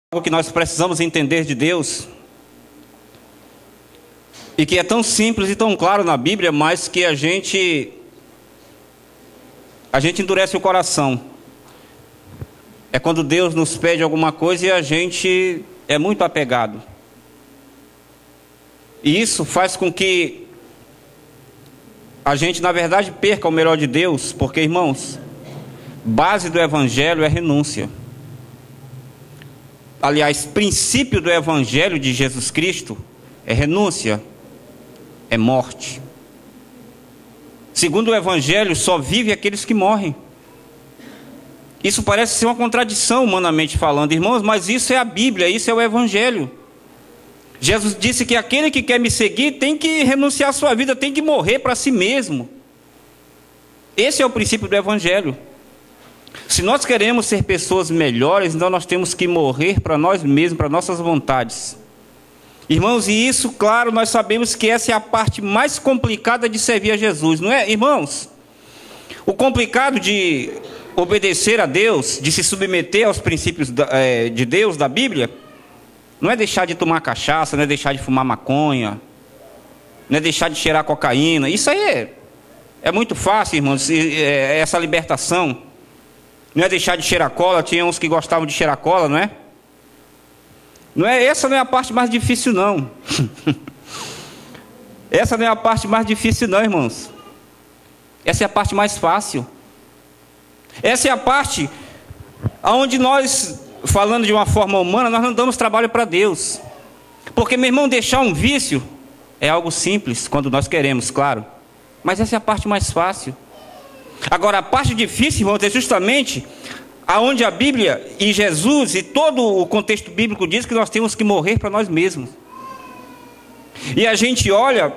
Algo que nós precisamos entender de Deus, e que é tão simples e tão claro na Bíblia, mas que a gente endurece o coração. É quando Deus nos pede alguma coisa e a gente é muito apegado. E isso faz com que a gente, na verdade, perca o melhor de Deus, porque, irmãos, base do Evangelho é renúncia. Aliás, princípio do Evangelho de Jesus Cristo é renúncia, é morte. Segundo o Evangelho, só vive aqueles que morrem. Isso parece ser uma contradição, humanamente falando, irmãos, mas isso é a Bíblia, isso é o Evangelho. Jesus disse que aquele que quer me seguir tem que renunciar à sua vida, tem que morrer para si mesmo. Esse é o princípio do Evangelho. Se nós queremos ser pessoas melhores, então nós temos que morrer para nós mesmos, para nossas vontades. Irmãos, e isso, claro, nós sabemos que essa é a parte mais complicada de servir a Jesus, não é, irmãos? O complicado de obedecer a Deus, de se submeter aos princípios de Deus, da Bíblia, não é deixar de tomar cachaça, não é deixar de fumar maconha, não é deixar de cheirar cocaína. Isso aí é muito fácil, irmãos, essa libertação. Não é deixar de cheirar cola, tinha uns que gostavam de cheirar cola, não é? Essa não é a parte mais difícil, não. Essa não é a parte mais difícil, não, irmãos. Essa é a parte mais fácil. Essa é a parte onde nós, falando de uma forma humana, nós não damos trabalho para Deus. Porque, meu irmão, deixar um vício é algo simples, quando nós queremos, claro. Mas essa é a parte mais fácil. Agora, a parte difícil, irmãos, é justamente aonde a Bíblia e Jesus e todo o contexto bíblico diz que nós temos que morrer para nós mesmos. E a gente olha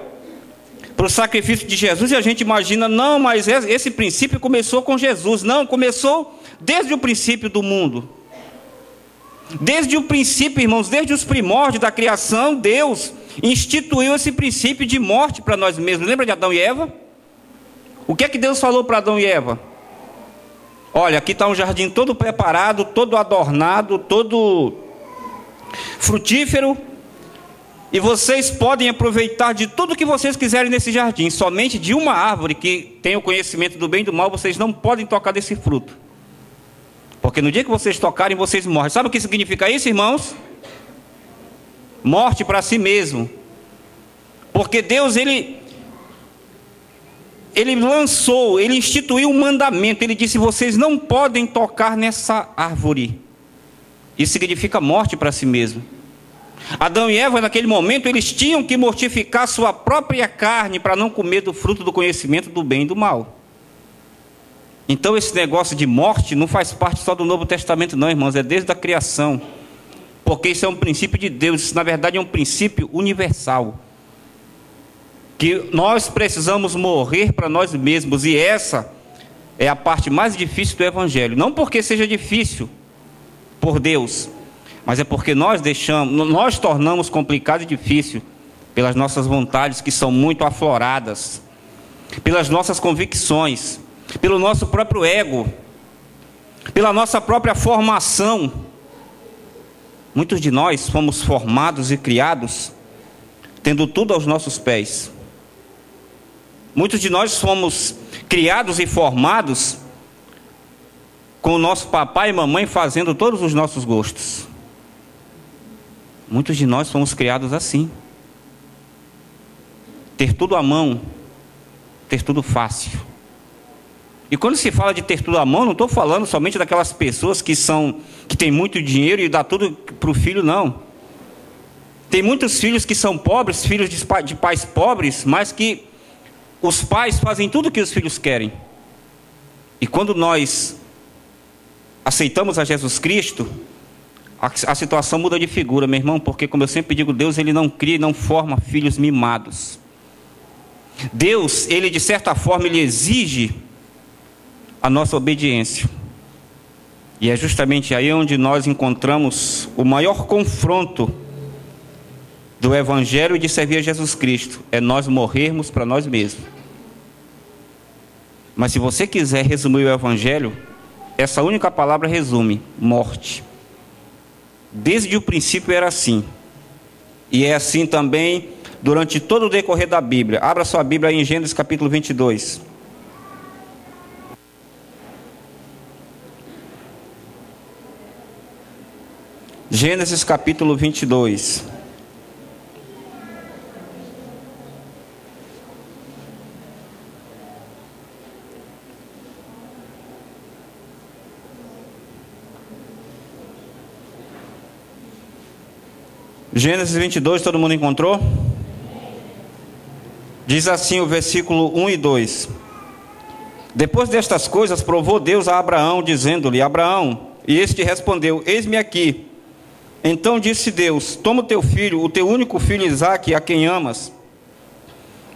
para o sacrifício de Jesus e a gente imagina, não, mas esse princípio começou com Jesus. Não, começou desde o princípio do mundo. Desde o princípio, irmãos, desde os primórdios da criação, Deus instituiu esse princípio de morte para nós mesmos. Lembra de Adão e Eva? O que é que Deus falou para Adão e Eva? Olha, aqui está um jardim todo preparado, todo adornado, todo frutífero, e vocês podem aproveitar de tudo que vocês quiserem nesse jardim. Somente de uma árvore que tem o conhecimento do bem e do mal, vocês não podem tocar desse fruto, porque no dia que vocês tocarem, vocês morrem. Sabe o que significa isso, irmãos? Morte para si mesmo. Porque Deus, Ele lançou, Ele instituiu um mandamento. Ele disse, vocês não podem tocar nessa árvore. Isso significa morte para si mesmo. Adão e Eva, naquele momento, eles tinham que mortificar sua própria carne para não comer do fruto do conhecimento do bem e do mal. Então esse negócio de morte não faz parte só do Novo Testamento, não, irmãos, é desde a criação. Porque isso é um princípio de Deus, isso na verdade é um princípio universal. Que nós precisamos morrer para nós mesmos, e essa é a parte mais difícil do Evangelho. Não porque seja difícil por Deus, mas é porque nós tornamos complicado e difícil pelas nossas vontades que são muito afloradas, pelas nossas convicções, pelo nosso próprio ego, pela nossa própria formação. Muitos de nós fomos formados e criados tendo tudo aos nossos pés. Muitos de nós fomos criados e formados com o nosso papai e mamãe fazendo todos os nossos gostos. Muitos de nós fomos criados assim. Ter tudo à mão, ter tudo fácil. E quando se fala de ter tudo à mão, não estou falando somente daquelas pessoas que têm muito dinheiro e dá tudo para o filho, não. Tem muitos filhos que são pobres, filhos de pais pobres, mas que os pais fazem tudo o que os filhos querem. E quando nós aceitamos a Jesus Cristo, a situação muda de figura, meu irmão, porque, como eu sempre digo, Deus, Ele não cria e não forma filhos mimados. Deus, Ele de certa forma, Ele exige a nossa obediência. E é justamente aí onde nós encontramos o maior confronto do Evangelho e de servir a Jesus Cristo, é nós morrermos para nós mesmos. Mas se você quiser resumir o Evangelho, essa única palavra resume: morte. Desde o princípio era assim. E é assim também durante todo o decorrer da Bíblia. Abra sua Bíblia aí em Gênesis capítulo 22. Gênesis capítulo 22. Gênesis 22, todo mundo encontrou? Diz assim o versículo 1 e 2. Depois destas coisas, provou Deus a Abraão, dizendo-lhe: Abraão, e este respondeu: Eis-me aqui. Então disse Deus: Toma o teu filho, o teu único filho Isaque, a quem amas,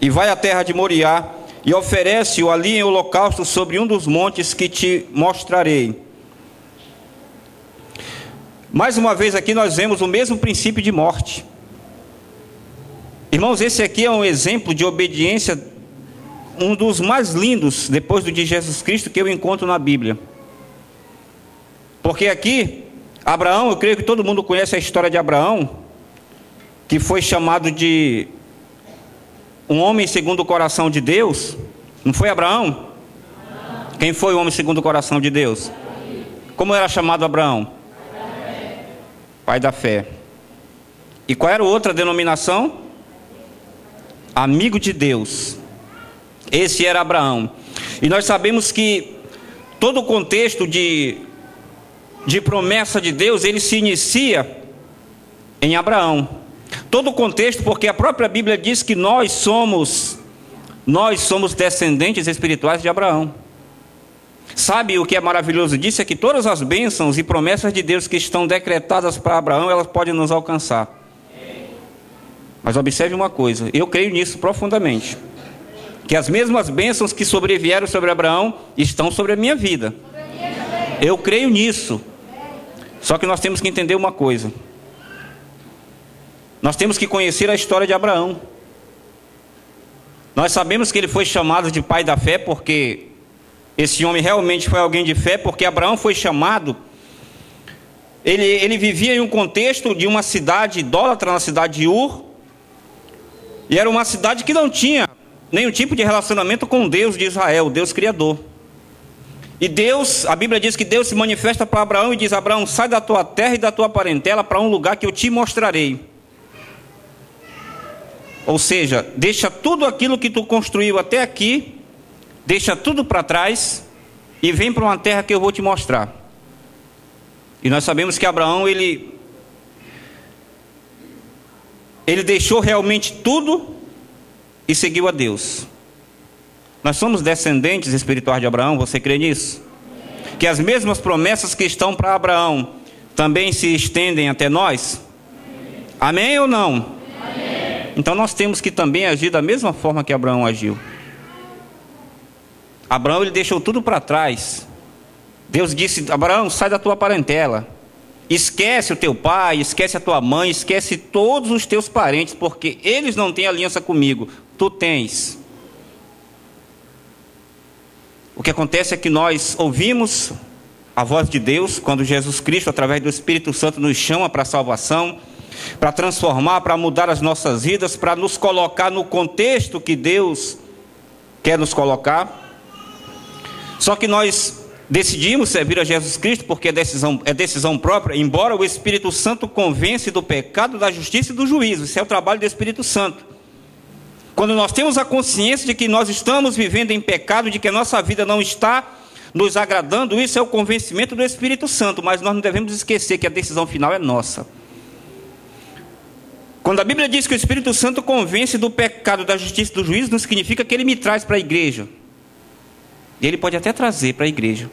e vai à terra de Moriá, e oferece-o ali em holocausto sobre um dos montes que te mostrarei. Mais uma vez aqui nós vemos o mesmo princípio de morte. Irmãos, esse aqui é um exemplo de obediência, um dos mais lindos, depois do de Jesus Cristo, que eu encontro na Bíblia. Porque aqui, Abraão, eu creio que todo mundo conhece a história de Abraão, que foi chamado de um homem segundo o coração de Deus. Não foi Abraão? Quem foi o homem segundo o coração de Deus? Como era chamado Abraão? Pai da fé. E qual era a outra denominação? Amigo de Deus. Esse era Abraão. E nós sabemos que todo o contexto de promessa de Deus, ele se inicia em Abraão. Todo o contexto, porque a própria Bíblia diz que nós somos descendentes espirituais de Abraão. Sabe o que é maravilhoso disso? É que todas as bênçãos e promessas de Deus que estão decretadas para Abraão, elas podem nos alcançar. Mas observe uma coisa, eu creio nisso profundamente, que as mesmas bênçãos que sobrevieram sobre Abraão estão sobre a minha vida. Eu creio nisso. Só que nós temos que entender uma coisa. Nós temos que conhecer a história de Abraão. Nós sabemos que ele foi chamado de pai da fé porque esse homem realmente foi alguém de fé, porque Abraão foi chamado. Ele vivia em um contexto de uma cidade idólatra, na cidade de Ur. E era uma cidade que não tinha nenhum tipo de relacionamento com Deus de Israel, o Deus Criador. E Deus, a Bíblia diz que Deus se manifesta para Abraão e diz: Abraão, sai da tua terra e da tua parentela para um lugar que eu te mostrarei. Ou seja, deixa tudo aquilo que tu construiu até aqui, deixa tudo para trás e vem para uma terra que eu vou te mostrar. E nós sabemos que Abraão, ele deixou realmente tudo e seguiu a Deus. Nós somos descendentes espirituais de Abraão, você crê nisso? Que as mesmas promessas que estão para Abraão também se estendem até nós? Amém ou não? Amém. Então nós temos que também agir da mesma forma que Abraão agiu. Abraão, ele deixou tudo para trás. Deus disse: Abraão, sai da tua parentela, esquece o teu pai, esquece a tua mãe, esquece todos os teus parentes, porque eles não têm aliança comigo, tu tens. O que acontece é que nós ouvimos a voz de Deus quando Jesus Cristo, através do Espírito Santo, nos chama para a salvação, para transformar, para mudar as nossas vidas, para nos colocar no contexto que Deus quer nos colocar. Só que nós decidimos servir a Jesus Cristo porque é decisão própria, embora o Espírito Santo convence do pecado, da justiça e do juízo. Isso é o trabalho do Espírito Santo. Quando nós temos a consciência de que nós estamos vivendo em pecado, de que a nossa vida não está nos agradando, isso é o convencimento do Espírito Santo, mas nós não devemos esquecer que a decisão final é nossa. Quando a Bíblia diz que o Espírito Santo convence do pecado, da justiça e do juízo, não significa que ele me traz para a igreja. Ele pode até trazer para a igreja,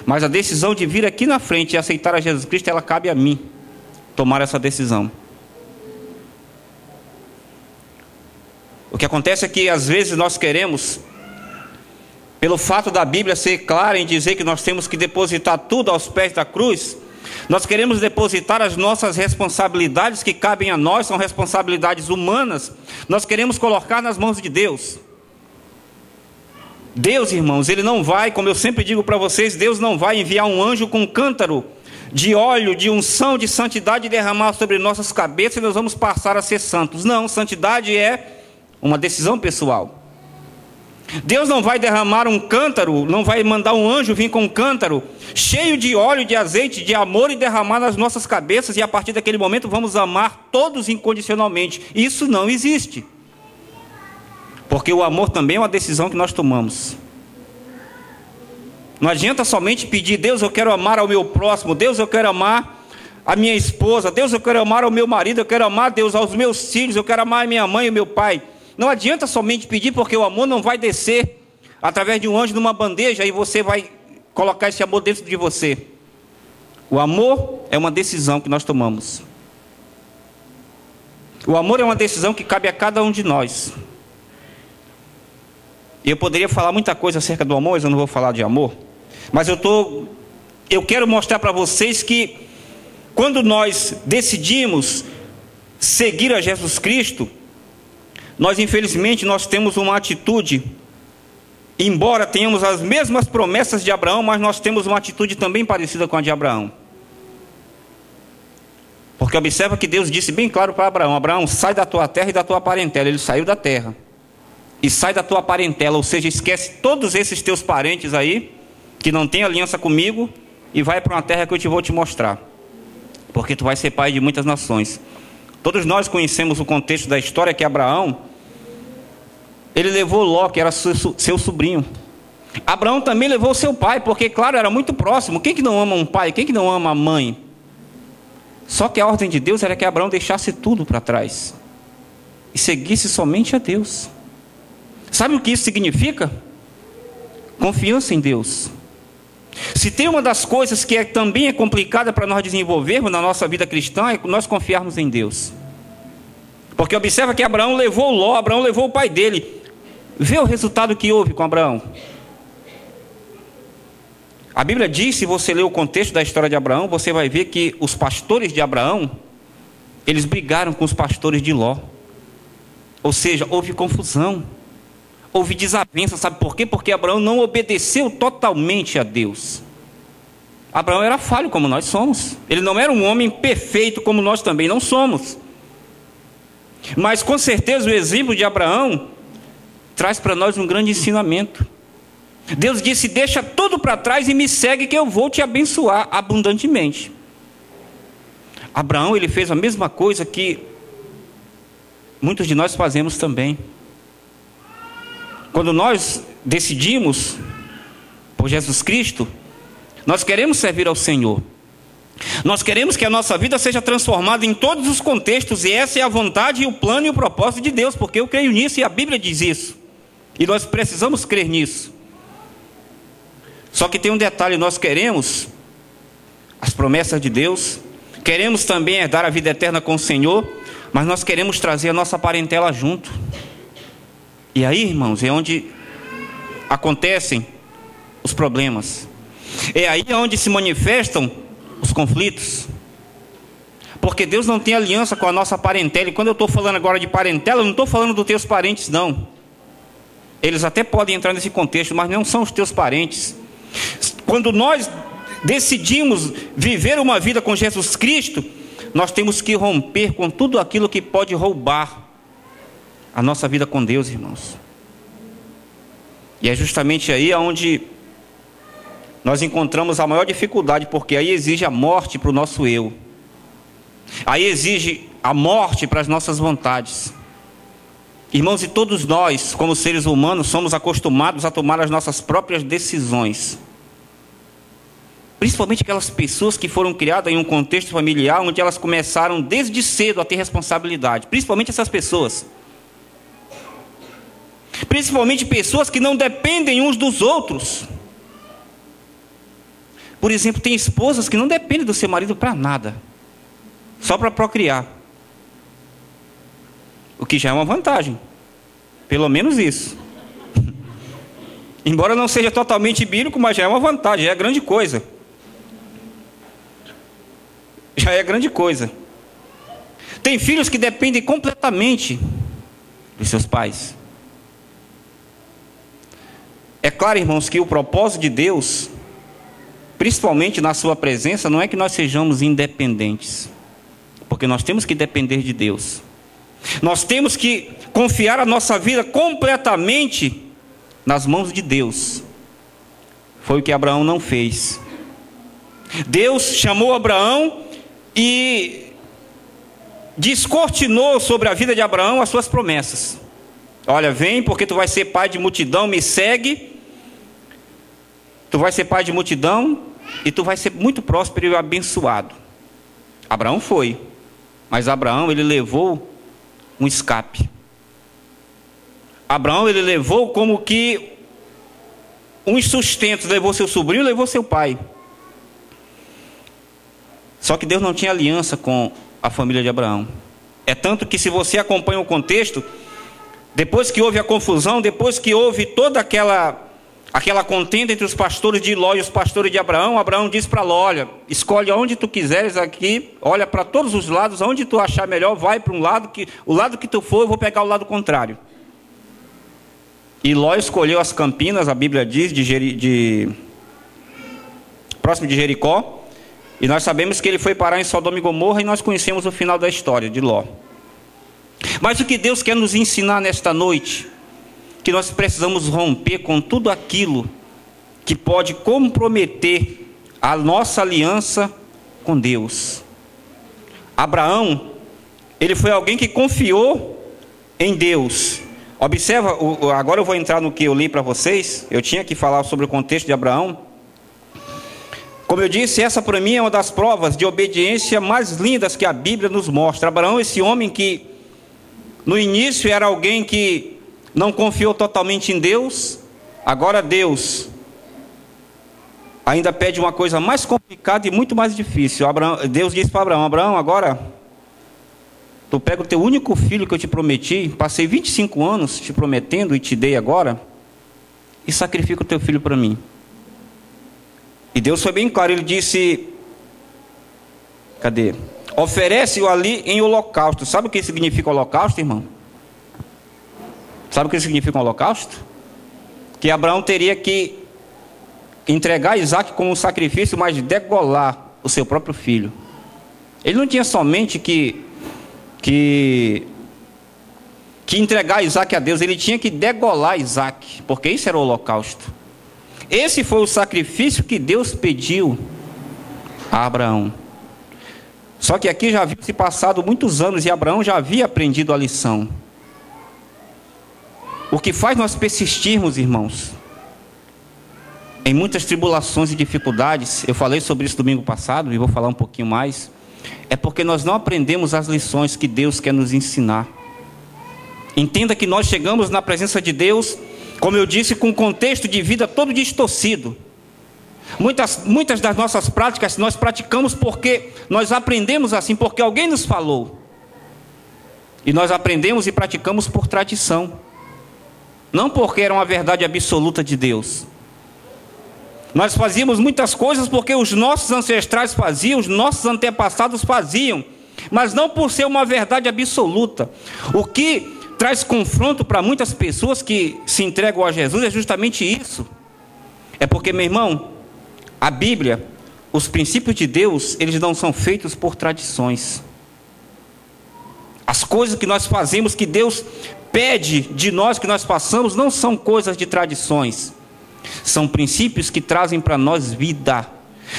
mas a decisão de vir aqui na frente e aceitar a Jesus Cristo, ela cabe a mim tomar essa decisão. O que acontece é que às vezes nós queremos, pelo fato da Bíblia ser clara em dizer que nós temos que depositar tudo aos pés da cruz, nós queremos depositar as nossas responsabilidades que cabem a nós, são responsabilidades humanas, nós queremos colocar nas mãos de Deus. Deus, irmãos, ele não vai, como eu sempre digo para vocês, Deus não vai enviar um anjo com um cântaro de óleo, de unção, de santidade derramar sobre nossas cabeças e nós vamos passar a ser santos. Não, santidade é uma decisão pessoal. Deus não vai derramar um cântaro, não vai mandar um anjo vir com um cântaro cheio de óleo, de azeite, de amor e derramar nas nossas cabeças, e a partir daquele momento vamos amar todos incondicionalmente. Isso não existe. Porque o amor também é uma decisão que nós tomamos. Não adianta somente pedir: Deus, eu quero amar ao meu próximo, Deus, eu quero amar a minha esposa, Deus, eu quero amar ao meu marido, eu quero amar, Deus, aos meus filhos, eu quero amar a minha mãe e o meu pai. Não adianta somente pedir, porque o amor não vai descer através de um anjo numa bandeja e você vai colocar esse amor dentro de você. O amor é uma decisão que nós tomamos. O amor é uma decisão que cabe a cada um de nós. E eu poderia falar muita coisa acerca do amor, mas eu não vou falar de amor. Mas eu quero mostrar para vocês que quando nós decidimos seguir a Jesus Cristo, nós infelizmente temos uma atitude, embora tenhamos as mesmas promessas de Abraão, mas nós temos uma atitude também parecida com a de Abraão. Porque observa que Deus disse bem claro para Abraão: Abraão, sai da tua terra e da tua parentela. Ele saiu da terra e sai da tua parentela, ou seja, esquece todos esses teus parentes aí que não têm aliança comigo e vai para uma terra que eu vou te mostrar, porque tu vai ser pai de muitas nações. Todos nós conhecemos o contexto da história, que Abraão, ele levou Ló, que era seu sobrinho. Abraão também levou seu pai, porque claro, era muito próximo. Quem que não ama um pai? Quem que não ama a mãe? Só que a ordem de Deus era que Abraão deixasse tudo para trás e seguisse somente a Deus. Sabe o que isso significa? Confiança em Deus. Se tem uma das coisas que também é complicada para nós desenvolvermos na nossa vida cristã, é nós confiarmos em Deus. Porque observa que Abraão levou Ló, Abraão levou o pai dele. Vê o resultado que houve com Abraão. A Bíblia diz, se você ler o contexto da história de Abraão, você vai ver que os pastores de Abraão, eles brigaram com os pastores de Ló. Ou seja, houve confusão, houve desavença. Sabe por quê? Porque Abraão não obedeceu totalmente a Deus. Abraão era falho como nós somos. Ele não era um homem perfeito como nós também não somos. Mas com certeza o exemplo de Abraão traz para nós um grande ensinamento. Deus disse: deixa tudo para trás e me segue que eu vou te abençoar abundantemente. Abraão, ele fez a mesma coisa que muitos de nós fazemos também. Quando nós decidimos por Jesus Cristo, nós queremos servir ao Senhor. Nós queremos que a nossa vida seja transformada em todos os contextos, e essa é a vontade, e o plano e o propósito de Deus, porque eu creio nisso e a Bíblia diz isso. E nós precisamos crer nisso. Só que tem um detalhe: nós queremos as promessas de Deus, queremos também herdar a vida eterna com o Senhor, mas nós queremos trazer a nossa parentela junto. E aí, irmãos, é onde acontecem os problemas. É aí onde se manifestam os conflitos. Porque Deus não tem aliança com a nossa parentela. E quando eu estou falando agora de parentela, eu não estou falando dos teus parentes, não. Eles até podem entrar nesse contexto, mas não são os teus parentes. Quando nós decidimos viver uma vida com Jesus Cristo, nós temos que romper com tudo aquilo que pode roubar a nossa vida com Deus, irmãos. E é justamente aí onde nós encontramos a maior dificuldade, porque aí exige a morte para o nosso eu. Aí exige a morte para as nossas vontades. Irmãos, e todos nós, como seres humanos, somos acostumados a tomar as nossas próprias decisões. Principalmente aquelas pessoas que foram criadas em um contexto familiar, onde elas começaram desde cedo a ter responsabilidade. Principalmente essas pessoas. Principalmente pessoas que não dependem uns dos outros. Por exemplo, tem esposas que não dependem do seu marido para nada, só para procriar. O que já é uma vantagem. Pelo menos isso. Embora não seja totalmente bíblico, mas já é uma vantagem, já é grande coisa. Já é grande coisa. Tem filhos que dependem completamente dos seus pais. É claro, irmãos, que o propósito de Deus principalmente na sua presença, não é que nós sejamos independentes, porque nós temos que depender de Deus. Nós temos que confiar a nossa vida completamente nas mãos de Deus. Foi o que Abraão não fez. Deus chamou Abraão e descortinou sobre a vida de Abraão as suas promessas. Olha, vem porque tu vai ser pai de multidão, me segue. Tu vai ser pai de multidão e tu vai ser muito próspero e abençoado. Abraão foi, mas Abraão ele levou um escape. Abraão ele levou como que uns sustentos, levou seu sobrinho, levou seu pai. Só que Deus não tinha aliança com a família de Abraão. É tanto que, se você acompanha o contexto, depois que houve a confusão, depois que houve toda aquela contenda entre os pastores de Ló e os pastores de Abraão, Abraão disse para Ló: olha, escolhe onde tu quiseres aqui, olha para todos os lados, onde tu achar melhor, vai para um lado, que o lado que tu for, eu vou pegar o lado contrário. E Ló escolheu as campinas, a Bíblia diz, próximo de Jericó. E nós sabemos que ele foi parar em Sodoma e Gomorra, e nós conhecemos o final da história de Ló. Mas o que Deus quer nos ensinar nesta noite, que nós precisamos romper com tudo aquilo que pode comprometer a nossa aliança com Deus. Abraão, ele foi alguém que confiou em Deus. Observa, agora eu vou entrar no que eu li para vocês. Eu tinha que falar sobre o contexto de Abraão. Como eu disse, essa para mim é uma das provas de obediência mais lindas que a Bíblia nos mostra. Abraão, esse homem que no início era alguém que não confiou totalmente em Deus, agora Deus ainda pede uma coisa mais complicada e muito mais difícil. Deus disse para Abraão: Abraão, agora tu pega o teu único filho que eu te prometi, passei 25 anos te prometendo e te dei agora, e sacrifica o teu filho para mim. E Deus foi bem claro, ele disse, cadê? Oferece-o ali em holocausto. Sabe o que significa holocausto, irmão? Sabe o que significa um holocausto? Que Abraão teria que entregar Isaac como um sacrifício, mas degolar o seu próprio filho. Ele não tinha somente que entregar Isaac a Deus, ele tinha que degolar Isaac, porque isso era o holocausto. Esse foi o sacrifício que Deus pediu a Abraão. Só que aqui já havia se passado muitos anos e Abraão já havia aprendido a lição. O que faz nós persistirmos, irmãos, em muitas tribulações e dificuldades, eu falei sobre isso domingo passado e vou falar um pouquinho mais, é porque nós não aprendemos as lições que Deus quer nos ensinar. Entenda que nós chegamos na presença de Deus, como eu disse, com um contexto de vida todo distorcido. Muitas das nossas práticas nós praticamos porque nós aprendemos assim, porque alguém nos falou. E nós aprendemos e praticamos por tradição, não porque era uma verdade absoluta de Deus. Nós fazíamos muitas coisas porque os nossos ancestrais faziam, os nossos antepassados faziam, mas não por ser uma verdade absoluta. O que traz confronto para muitas pessoas que se entregam a Jesus é justamente isso. É porque, meu irmão, a Bíblia, os princípios de Deus, eles não são feitos por tradições. As coisas que nós fazemos, que Deus pede de nós, que nós façamos, não são coisas de tradições. São princípios que trazem para nós vida.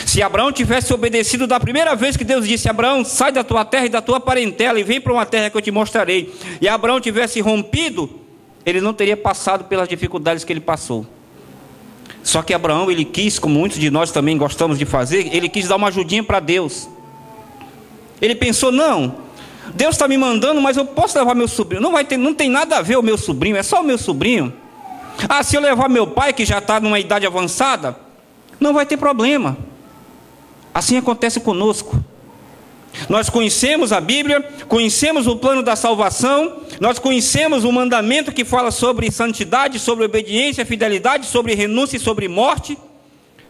Se Abraão tivesse obedecido da primeira vez que Deus disse: Abraão, sai da tua terra e da tua parentela e vem para uma terra que eu te mostrarei, e Abraão tivesse rompido, ele não teria passado pelas dificuldades que ele passou. Só que Abraão, ele quis, como muitos de nós também gostamos de fazer, ele quis dar uma ajudinha para Deus. Ele pensou: não, Deus está me mandando, mas eu posso levar meu sobrinho. Não tem nada a ver o meu sobrinho, é só o meu sobrinho. Ah, se eu levar meu pai, que já está numa idade avançada, não vai ter problema. Assim acontece conosco. Nós conhecemos a Bíblia, conhecemos o plano da salvação, nós conhecemos o mandamento que fala sobre santidade, sobre obediência, fidelidade, sobre renúncia e sobre morte,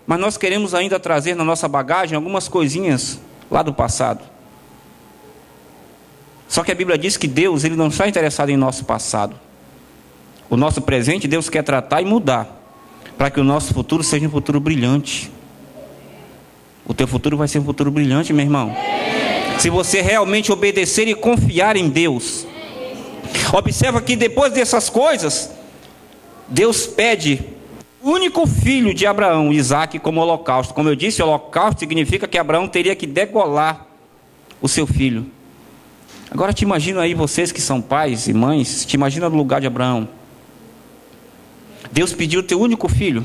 mas nós queremos ainda trazer na nossa bagagem algumas coisinhas lá do passado. Só que a Bíblia diz que Deus, ele não está interessado em nosso passado. O nosso presente Deus quer tratar e mudar, para que o nosso futuro seja um futuro brilhante. O teu futuro vai ser um futuro brilhante, meu irmão. Se você realmente obedecer e confiar em Deus. Observa que depois dessas coisas, Deus pede o único filho de Abraão, Isaque, como holocausto. Como eu disse, holocausto significa que Abraão teria que degolar o seu filho. Agora te imagina aí, vocês que são pais e mães, te imagina no lugar de Abraão. Deus pediu o teu único filho.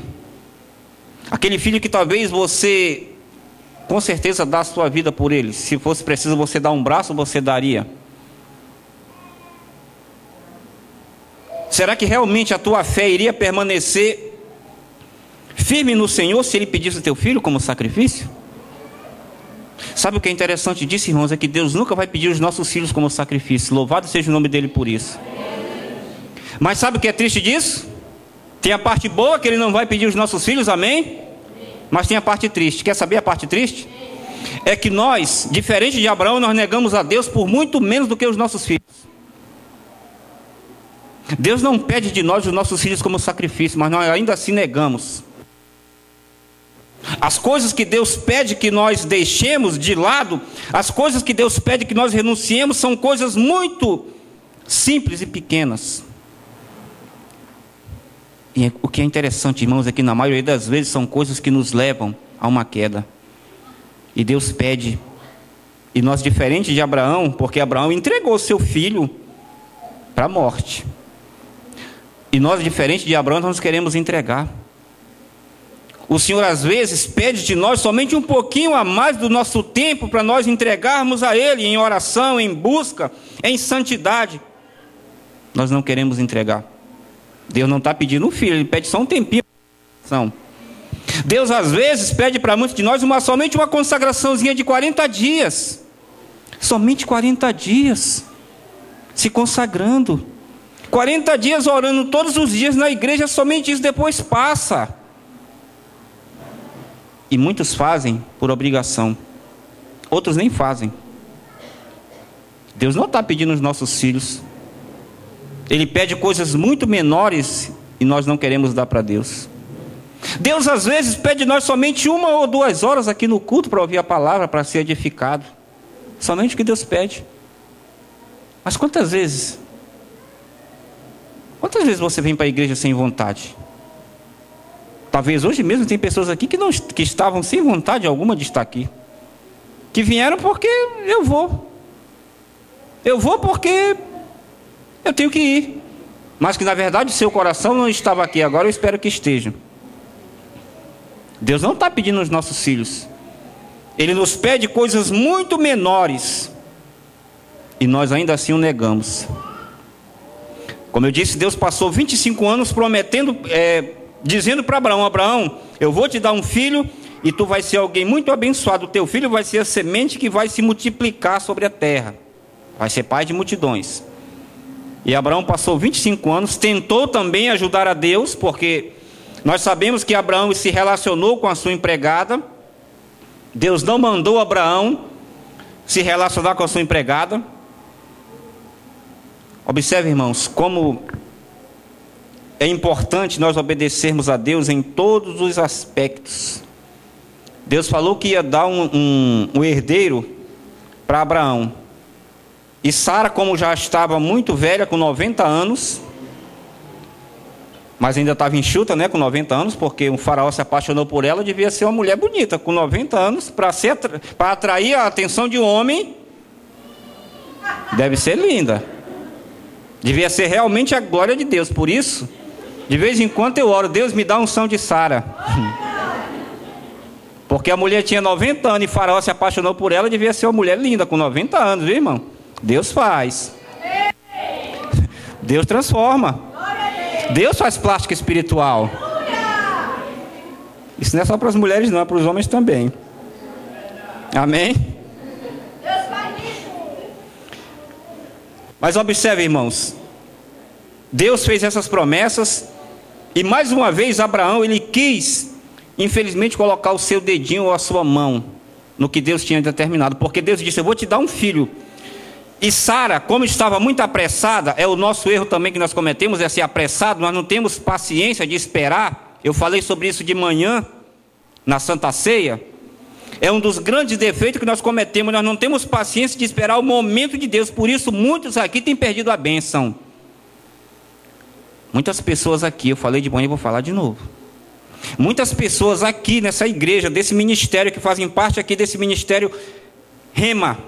Aquele filho que talvez você, com certeza, dá a sua vida por ele. Se fosse preciso você dar um braço, você daria. Será que realmente a tua fé iria permanecer firme no Senhor se Ele pedisse o teu filho como sacrifício? Sabe o que é interessante disso, irmãos? É que Deus nunca vai pedir os nossos filhos como sacrifício. Louvado seja o nome dEle por isso. Mas sabe o que é triste disso? Tem a parte boa, que Ele não vai pedir os nossos filhos, amém? Mas tem a parte triste. Quer saber a parte triste? É que nós, diferente de Abraão, nós negamos a Deus por muito menos do que os nossos filhos. Deus não pede de nós os nossos filhos como sacrifício, mas nós ainda assim negamos. As coisas que Deus pede que nós deixemos de lado, as coisas que Deus pede que nós renunciemos, são coisas muito simples e pequenas. E o que é interessante, irmãos, é que na maioria das vezes são coisas que nos levam a uma queda. E Deus pede, e nós, diferente de Abraão, porque Abraão entregou seu filho para a morte. E nós, diferente de Abraão, nós queremos entregar. O Senhor às vezes pede de nós somente um pouquinho a mais do nosso tempo para nós entregarmos a Ele em oração, em busca, em santidade. Nós não queremos entregar. Deus não está pedindo um filho, Ele pede só um tempinho. Deus às vezes pede para muitos de nós somente uma consagraçãozinha de 40 dias. Somente 40 dias se consagrando. 40 dias orando todos os dias na igreja, somente isso, depois passa. E muitos fazem por obrigação. Outros nem fazem. Deus não está pedindo os nossos filhos. Ele pede coisas muito menores e nós não queremos dar para Deus. Deus às vezes pede de nós somente 1 ou 2 horas aqui no culto para ouvir a palavra, para ser edificado. Somente o que Deus pede. Mas quantas vezes você vem para a igreja sem vontade? Talvez hoje mesmo tem pessoas aqui que estavam sem vontade alguma de estar aqui. Que vieram porque eu vou. Eu vou porque eu tenho que ir. Mas que na verdade seu coração não estava aqui. Agora eu espero que esteja. Deus não está pedindo aos nossos filhos. Ele nos pede coisas muito menores. E nós ainda assim o negamos. Como eu disse, Deus passou 25 anos prometendo, dizendo para Abraão: Abraão, eu vou te dar um filho e tu vai ser alguém muito abençoado. O teu filho vai ser a semente que vai se multiplicar sobre a terra. Vai ser pai de multidões. E Abraão passou 25 anos, tentou também ajudar a Deus, porque nós sabemos que Abraão se relacionou com a sua empregada. Deus não mandou Abraão se relacionar com a sua empregada. Observe, irmãos, como é importante nós obedecermos a Deus em todos os aspectos. Deus falou que ia dar um herdeiro para Abraão. E Sara, como já estava muito velha, com 90 anos, mas ainda estava enxuta, né, com 90 anos, porque um faraó se apaixonou por ela, devia ser uma mulher bonita, com 90 anos, para atrair a atenção de um homem, deve ser linda. Devia ser realmente a glória de Deus. Por isso, de vez em quando eu oro: Deus, me dá unção de Sara. Porque a mulher tinha 90 anos e Faraó se apaixonou por ela, devia ser uma mulher linda, com 90 anos, viu, irmão? Deus faz. Deus transforma. Deus faz plástica espiritual. Isso não é só para as mulheres não, é para os homens também. Amém? Mas observe, irmãos, Deus fez essas promessas e mais uma vez Abraão, ele quis, infelizmente, colocar o seu dedinho ou a sua mão no que Deus tinha determinado, porque Deus disse: eu vou te dar um filho. E Sara, como estava muito apressada, é o nosso erro também que nós cometemos, é ser apressado, nós não temos paciência de esperar. Eu falei sobre isso de manhã, na Santa Ceia. É um dos grandes defeitos que nós cometemos. Nós não temos paciência de esperar o momento de Deus. Por isso, muitos aqui têm perdido a bênção. Muitas pessoas aqui, eu falei de manhã e vou falar de novo. Muitas pessoas aqui nessa igreja, desse ministério, que fazem parte aqui desse ministério Rema,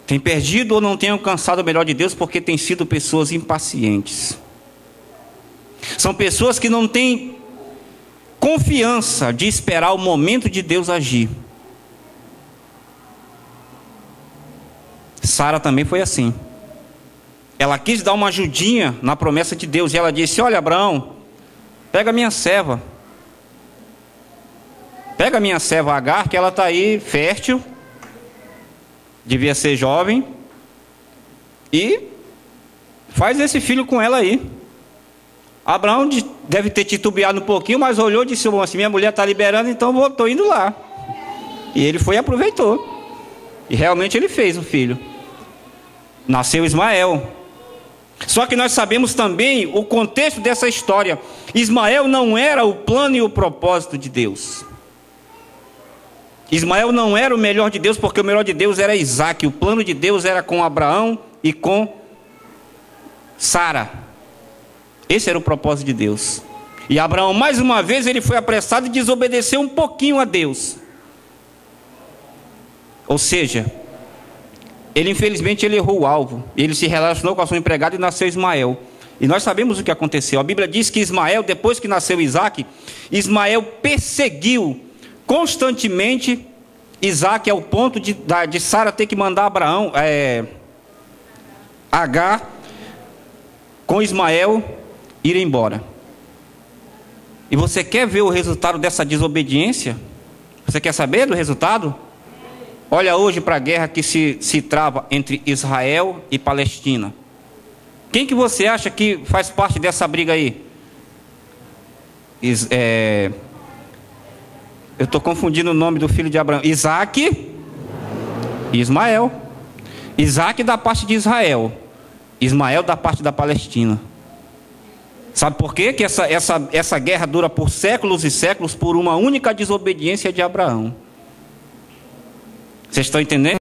têm perdido ou não têm alcançado o melhor de Deus porque têm sido pessoas impacientes. São pessoas que não têm confiança de esperar o momento de Deus agir. Sara também foi assim. Ela quis dar uma ajudinha na promessa de Deus. E ela disse: olha, Abraão, pega minha serva. Pega minha serva Agar, que ela está aí fértil. Devia ser jovem. E faz esse filho com ela aí. Abraão deve ter titubeado um pouquinho, mas olhou e disse: bom, se minha mulher está liberando, então estou indo lá. E ele foi e aproveitou. E realmente ele fez o filho. Nasceu Ismael. Só que nós sabemos também o contexto dessa história. Ismael não era o plano e o propósito de Deus. Ismael não era o melhor de Deus, porque o melhor de Deus era Isaac. O plano de Deus era com Abraão e com Sara. Esse era o propósito de Deus. E Abraão, mais uma vez, ele foi apressado e desobedeceu um pouquinho a Deus. Ou seja, ele infelizmente errou o alvo. Ele se relacionou com a sua empregada e nasceu Ismael. E nós sabemos o que aconteceu. A Bíblia diz que Ismael, depois que nasceu Isaac, Ismael perseguiu constantemente Isaac, ao ponto de Sara ter que mandar Agar com Ismael ir embora. E você quer ver o resultado dessa desobediência? Você quer saber do resultado? Olha hoje para a guerra que se trava entre Israel e Palestina. Quem que você acha que faz parte dessa briga aí? Eu estou confundindo o nome do filho de Abraão. Isaac e Ismael. Isaac da parte de Israel, Ismael da parte da Palestina. Sabe por quê? Que essa guerra dura por séculos e séculos por uma única desobediência de Abraão. Vocês estão entendendo?